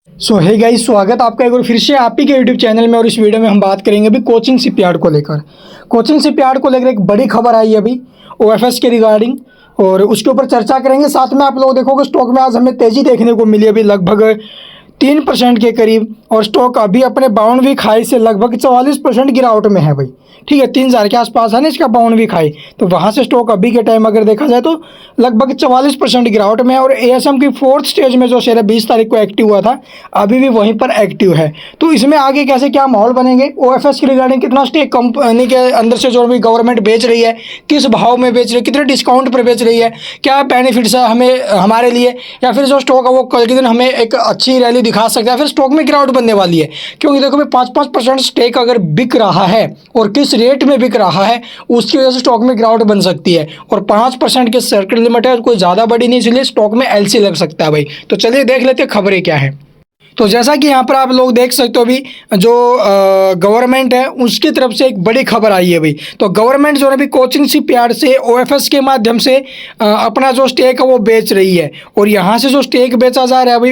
सो hey guys, स्वागत आपका एक बार फिर से आप ही के यूट्यूब चैनल में। और इस वीडियो में हम बात करेंगे अभी कोचिंग शिपयार्ड को लेकर। कोचिंग शिपयार्ड को लेकर एक बड़ी खबर आई है अभी ओएफएस के रिगार्डिंग, और उसके ऊपर चर्चा करेंगे। साथ में आप लोग देखोगे स्टॉक में आज हमें तेज़ी देखने को मिली अभी लगभग 3% के करीब, और स्टॉक अभी अपने 52वीं खाई से लगभग 44% गिरावट में है भाई। ठीक है, 3000 के आसपास है ना इसका 52वीं खाई, तो वहाँ से स्टॉक अभी के टाइम अगर देखा जाए तो लगभग 44% गिरावट में है। और एएसएम की 4th स्टेज में जो शेयर है 20 तारीख को एक्टिव हुआ था, अभी भी वहीं पर एक्टिव है। तो इसमें आगे कैसे क्या माहौल बनेंगे, ओएफएस के रिगार्डिंग कितना स्टेक कंपनी के अंदर से जो भी गवर्नमेंट बेच रही है, किस भाव में बेच रही है, कितने डिस्काउंट पर बेच रही है, क्या बेनिफिट्स है हमें हमारे लिए, या फिर जो स्टॉक है वो कल के दिन हमें एक अच्छी रैली दिखा सकता है, फिर स्टॉक में गिरावट बनने वाली है। क्योंकि देखो भाई 5-5% स्टेक अगर बिक रहा है और किस रेट में बिक रहा है, उसकी वजह से स्टॉक में गिरावट बन सकती है। और 5% के सर्किट लिमिट है, कोई ज़्यादा बड़ी नहीं, इसलिए स्टॉक में एलसी लग सकता है भाई। तो चलिए देख लेते हैं खबरें क्या है। तो जैसा कि यहाँ पर आप लोग देख सकते हो अभी जो गवर्नमेंट है उसकी तरफ से एक बड़ी खबर आई है भाई। तो गवर्नमेंट जो है अभी कोचिंग शिपयार्ड से ओएफएस के माध्यम से अपना जो स्टेक है वो बेच रही है। और यहाँ से जो स्टेक बेचा जा रहा है भाई,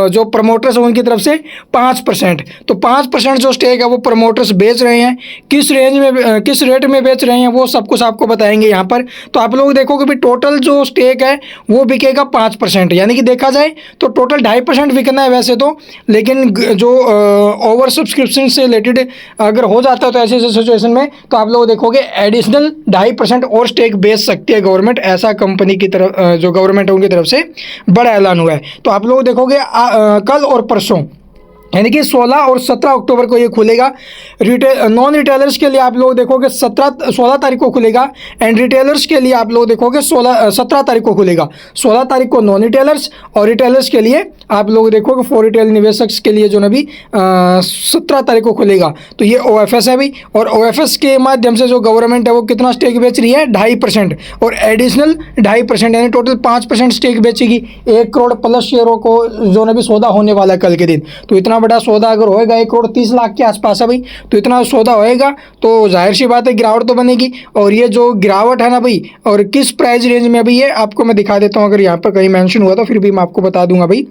जो प्रमोटर्स हैं उनकी तरफ से 5%। तो 5% जो स्टेक है वो प्रमोटर्स बेच रहे हैं। किस रेंज में किस रेट में बेच रहे हैं वो सब कुछ आपको बताएंगे यहाँ पर। तो आप लोग देखोगे भाई टोटल जो स्टेक है वो बिकेगा 5%, यानी कि देखा जाए तो टोटल 2.5% बिकना है वैसे तो, लेकिन जो ओवर सब्सक्रिप्शन से रिलेटेड अगर हो जाता है तो ऐसे सिचुएशन में तो आप लोग देखोगे एडिशनल 2.5% और स्टेक बेच सकती है गवर्नमेंट। ऐसा कंपनी की तरफ जो गवर्नमेंट है उनकी तरफ से बड़ा ऐलान हुआ है। तो आप लोग देखोगे कल और परसों यानी कि 16 और 17 अक्टूबर को ये खुलेगा। नॉन रिटेलर्स के लिए आप लोग देखोगे 16 तारीख को खुलेगा, एंड रिटेलर्स के लिए आप लोग देखोगे 17 तारीख को खुलेगा। 16 तारीख को नॉन रिटेलर्स, और रिटेलर्स के लिए आप लोग देखोगे फॉर रिटेल निवेशक के लिए जो ना भी 17 तारीख को खुलेगा। तो ये ओएफएस है भाई, और ओएफएस के माध्यम से जो गवर्नमेंट है वो कितना स्टेक बेच रही है 2.5% और एडिशनल 2.5%, यानी टोटल 5% स्टेक बेचेगी। 1 करोड़ प्लस शेयरों को जो ना भी सौदा होने वाला है कल के दिन। तो इतना बड़ा सौदा अगर होएगा 1 करोड़ 30 लाख के आसपास है भाई, तो इतना सौदा होएगा तो जाहिर सी बात है गिरावट तो बनेगी। और ये जो गिरावट है ना भाई, और किस प्राइस रेंज में अभी ये आपको मैं दिखा देता हूँ, अगर यहाँ पर कहीं मेंशन हुआ तो फिर भी मैं आपको बता दूंगा भाई।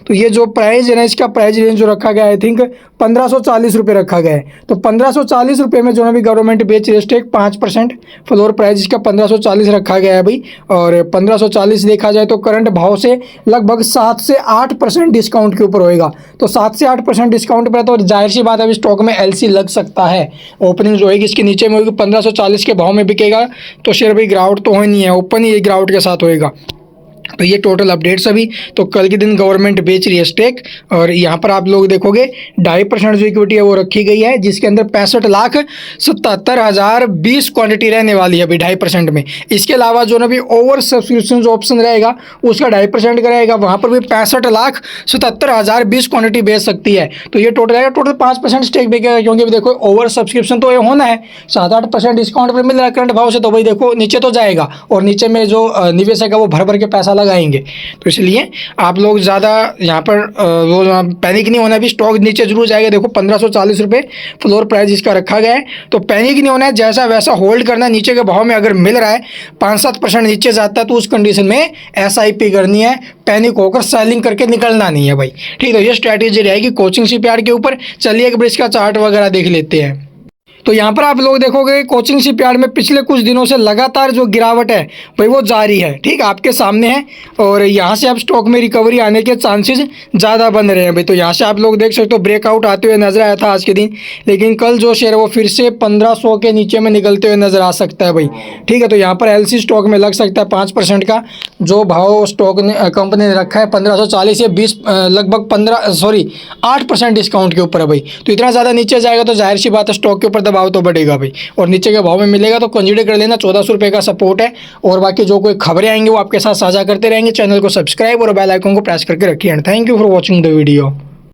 तो ये जो प्राइस है ना, इसका प्राइस रेंज जो रखा गया है आई थिंक 1540 रुपये रखा गया है। तो 1540 रुपये में जो है भी गवर्नमेंट बेच रही है स्टेक 5%, फ्लोर प्राइस इसका 1540 रखा गया है भाई। और 1540 देखा जाए तो करंट भाव से लगभग 7 से 8% डिस्काउंट के ऊपर होएगा। तो 7 से 8% डिस्काउंट पर तो जाहिर सी बात है अभी स्टॉक में एलसी लग सकता है। ओपनिंग जो होगी इसके नीचे में होगी, 1540 के भाव में बिकेगा तो शेयर भाई गिरावट तो हो नहीं है, ओपन ही गिरावट के साथ होएगा। तो ये टोटल अपडेट्स अभी। तो कल के दिन गवर्नमेंट बेच रही है स्टेक, और यहाँ पर आप लोग देखोगे 2.5% जो इक्विटी है वो रखी गई है, जिसके अंदर 65,77,020 क्वांटिटी रहने वाली है अभी 2.5% में। इसके अलावा जो ना भी ओवर सब्सक्रिप्शन जो ऑप्शन रहेगा उसका 2.5% का रहेगा, वहाँ पर भी 65,77,020 क्वांटिटी बेच सकती है। तो ये टोटल है, टोटल 5% स्टेक बिकेगा। क्योंकि देखो ओवर सब्सक्रिप्शन तो ये होना है, 7-8% डिस्काउंट पर मिल रहा है करंट भाव से, तो भाई देखो नीचे तो जाएगा, और नीचे में जो निवेशक है वो भर भर के पैसा लगाएंगे। तो इसलिए आप लोग ज़्यादा यहाँ पर वो पैनिक नहीं होना। भी स्टॉक नीचे जरूर जाएगा। देखो 1540 रुपये फ्लोर प्राइस इसका रखा गया है, तो पैनिक नहीं होना है, जैसा वैसा होल्ड करना है। नीचे के भाव में अगर मिल रहा है 5-7% नीचे जाता है तो उस कंडीशन में एसआईपी करनी है, पैनिक होकर सेलिंग करके निकलना नहीं है भाई। ठीक है, तो ये स्ट्रैटेजी रहेगी कोचिंग शिपयार्ड के ऊपर। चलिए एक बार इसका चार्ट वगैरह देख लेते हैं। तो यहाँ पर आप लोग देखोगे कोचिंग शिपयार्ड में पिछले कुछ दिनों से लगातार जो गिरावट है भाई वो जारी है। ठीक, आपके सामने है, और यहाँ से अब स्टॉक में रिकवरी आने के चांसेस ज़्यादा बन रहे हैं भाई। तो यहाँ से आप लोग देख सकते हो ब्रेकआउट आते हुए नजर आया था आज के दिन, लेकिन कल जो शेयर है वो फिर से 1500 के नीचे में निकलते हुए नजर आ सकता है भाई। ठीक है, तो यहाँ पर एलसी स्टॉक में लग सकता है 5% का जो भाव स्टॉक ने कंपनी ने रखा है 1540 से 8% डिस्काउंट के ऊपर है भाई। तो इतना ज़्यादा नीचे जाएगा तो जाहिर सी बात है स्टॉक के ऊपर भाव तो बढ़ेगा भाई, और नीचे के भाव में मिलेगा तो कंसीडर कर लेना। 1400 रुपये का सपोर्ट है, और बाकी जो कोई खबरें आएंगी वो आपके साथ साझा करते रहेंगे। चैनल को सब्सक्राइब और बेल आइकन को प्रेस करके रखिए। And thank you for watching the video.